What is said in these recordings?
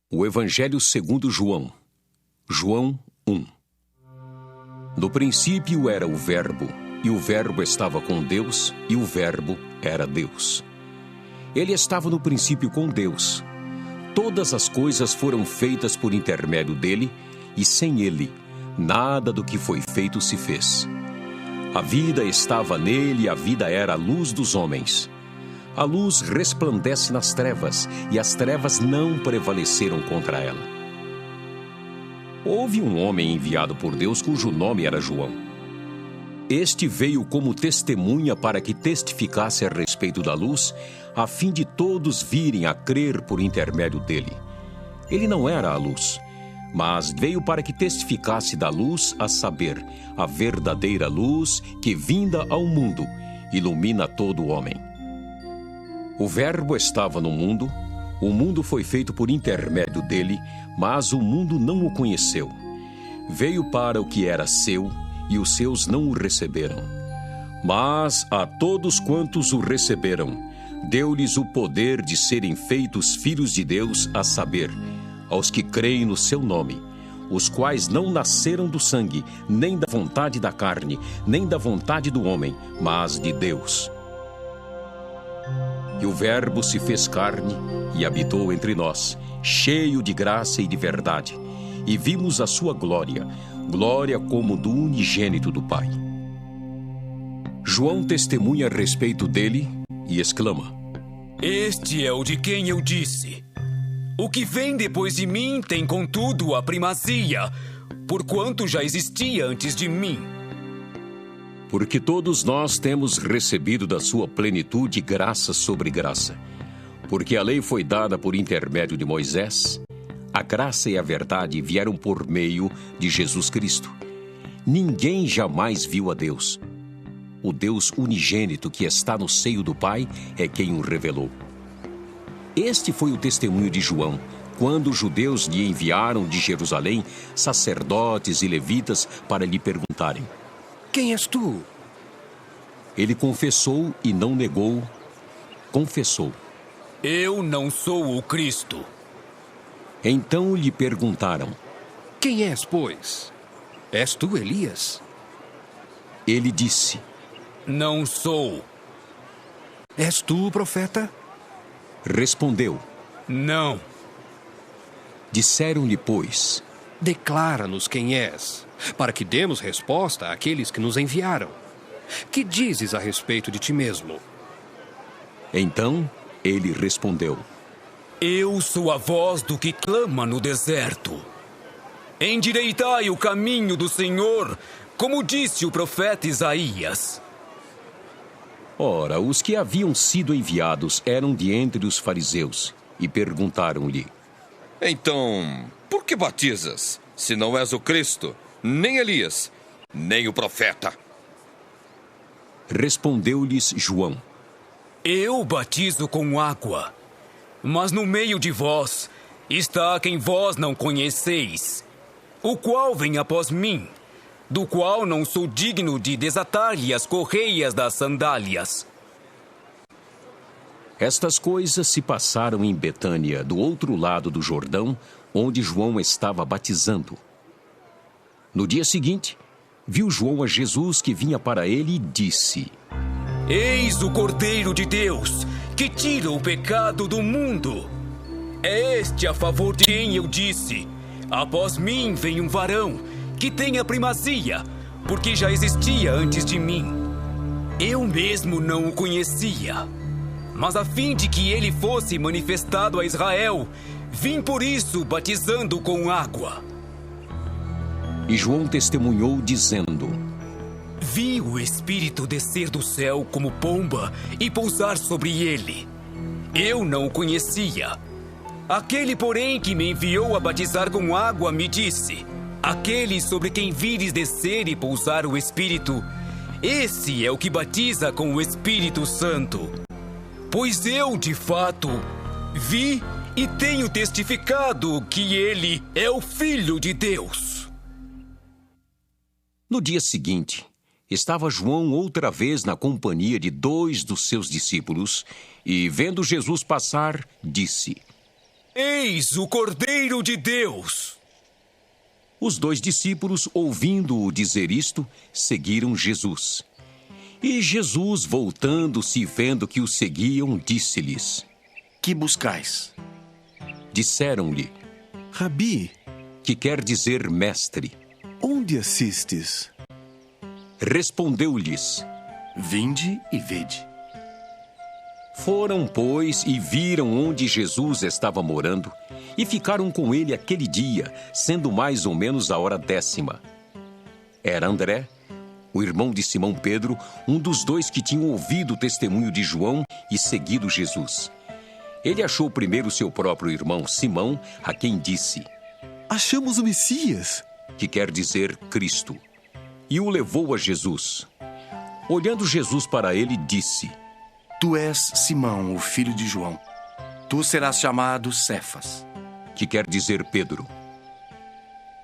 O Evangelho segundo João. João 1. No princípio era o Verbo, e o Verbo estava com Deus, e o Verbo era Deus. Ele estava no princípio com Deus. Todas as coisas foram feitas por intermédio dele, e sem ele, nada do que foi feito se fez. A vida estava nele, e a vida era a luz dos homens. A luz resplandece nas trevas, e as trevas não prevaleceram contra ela. Houve um homem enviado por Deus cujo nome era João. Este veio como testemunha para que testificasse a respeito da luz, a fim de todos virem a crer por intermédio dele. Ele não era a luz, mas veio para que testificasse da luz, a saber, a verdadeira luz que, vinda ao mundo, ilumina todo o homem. O Verbo estava no mundo, o mundo foi feito por intermédio dele, mas o mundo não o conheceu. Veio para o que era seu, e os seus não o receberam. Mas a todos quantos o receberam, deu-lhes o poder de serem feitos filhos de Deus, a saber, aos que creem no seu nome, os quais não nasceram do sangue, nem da vontade da carne, nem da vontade do homem, mas de Deus. E o Verbo se fez carne e habitou entre nós, cheio de graça e de verdade, e vimos a sua glória, glória como do unigênito do Pai. João testemunha a respeito dele e exclama: Este é o de quem eu disse: o que vem depois de mim tem, contudo, a primazia, porquanto já existia antes de mim. Porque todos nós temos recebido da sua plenitude graça sobre graça. Porque a lei foi dada por intermédio de Moisés, a graça e a verdade vieram por meio de Jesus Cristo. Ninguém jamais viu a Deus. O Deus unigênito que está no seio do Pai é quem o revelou. Este foi o testemunho de João, quando os judeus lhe enviaram de Jerusalém sacerdotes e levitas para lhe perguntarem: Quem és tu? Ele confessou e não negou. Confessou: Eu não sou o Cristo. Então lhe perguntaram: Quem és, pois? És tu Elias? Ele disse: Não sou. És tu o profeta? Respondeu: Não. Disseram-lhe, pois: Declara-nos quem és, para que demos resposta àqueles que nos enviaram. Que dizes a respeito de ti mesmo? Então ele respondeu: Eu sou a voz do que clama no deserto. Endireitai o caminho do Senhor, como disse o profeta Isaías. Ora, os que haviam sido enviados eram de entre os fariseus, e perguntaram-lhe: Então, por que batizas, se não és o Cristo, nem Elias, nem o profeta? Respondeu-lhes João: Eu batizo com água, mas no meio de vós está quem vós não conheceis, o qual vem após mim, do qual não sou digno de desatar-lhe as correias das sandálias. Estas coisas se passaram em Betânia, do outro lado do Jordão, onde João estava batizando. No dia seguinte, viu João a Jesus que vinha para ele e disse: Eis o Cordeiro de Deus, que tira o pecado do mundo. É este a favor de quem eu disse: após mim vem um varão, que tem a primazia, porque já existia antes de mim. Eu mesmo não o conhecia, mas a fim de que ele fosse manifestado a Israel, vim por isso batizando com água. E João testemunhou, dizendo: Vi o Espírito descer do céu como pomba e pousar sobre ele. Eu não o conhecia. Aquele, porém, que me enviou a batizar com água, me disse: Aquele sobre quem vires descer e pousar o Espírito, esse é o que batiza com o Espírito Santo. Pois eu, de fato, vi e tenho testificado que ele é o Filho de Deus. No dia seguinte, estava João outra vez na companhia de 2 dos seus discípulos, e, vendo Jesus passar, disse: Eis o Cordeiro de Deus! Os 2 discípulos, ouvindo-o dizer isto, seguiram Jesus. E Jesus, voltando-se e vendo que o seguiam, disse-lhes: Que buscais? Disseram-lhe, Rabi, que quer dizer mestre. onde assistes? Respondeu-lhes: Vinde e vede. Foram, pois, e viram onde Jesus estava morando, e ficaram com ele aquele dia, sendo mais ou menos a hora 10ª. Era André, o irmão de Simão Pedro, um dos 2 que tinham ouvido o testemunho de João e seguido Jesus. Ele achou primeiro seu próprio irmão Simão, a quem disse: Achamos o Messias. que quer dizer Cristo, e o levou a Jesus. Olhando Jesus para ele, disse: Tu és Simão, o filho de João. Tu serás chamado Cefas. que quer dizer Pedro.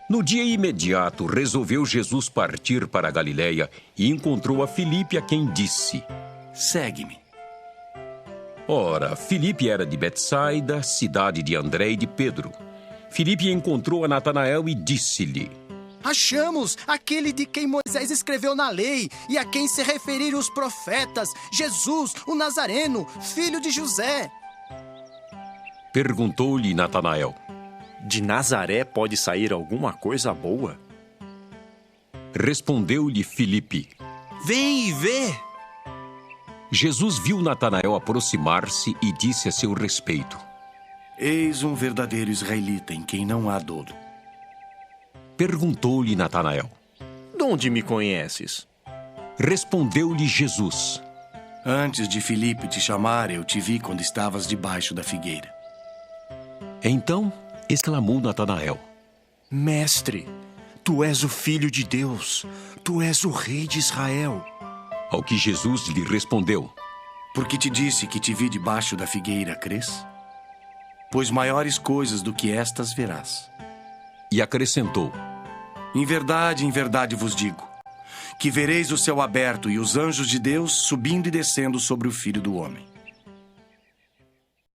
No dia imediato, resolveu Jesus partir para a Galiléia e encontrou a Filipe, a quem disse: Segue-me. Ora, Filipe era de Betsaida, cidade de André e de Pedro. Filipe encontrou a Natanael e disse-lhe: Achamos aquele de quem Moisés escreveu na lei e a quem se referiram os profetas, Jesus, o Nazareno, filho de José. Perguntou-lhe Natanael: De Nazaré pode sair alguma coisa boa? Respondeu-lhe Filipe. Vem e vê. Jesus viu Natanael aproximar-se e disse a seu respeito: Eis um verdadeiro israelita em quem não há dolo. Perguntou-lhe Natanael. De onde me conheces? Respondeu-lhe Jesus: Antes de Filipe te chamar, eu te vi quando estavas debaixo da figueira. Então exclamou Natanael: Mestre, tu és o Filho de Deus, tu és o Rei de Israel. Ao que Jesus lhe respondeu: Porque te disse que te vi debaixo da figueira, crês? Pois maiores coisas do que estas verás. E acrescentou: Em verdade vos digo, que vereis o céu aberto e os anjos de Deus subindo e descendo sobre o Filho do Homem.